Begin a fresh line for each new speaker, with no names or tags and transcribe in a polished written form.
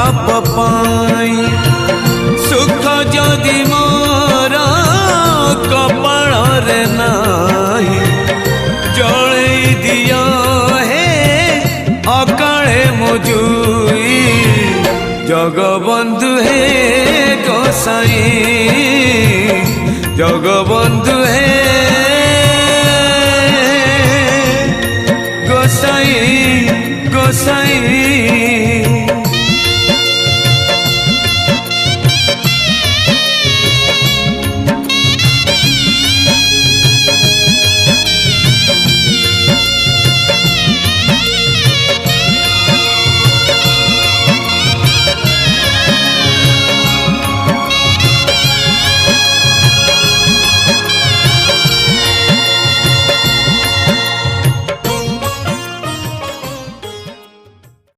पाप पाई सुख जदि मोर कपाल रे नाही जलई दिया हे अकाले मुजुई जगबंधु हे गोसाई जगबंधु हे गोसाई गोसाई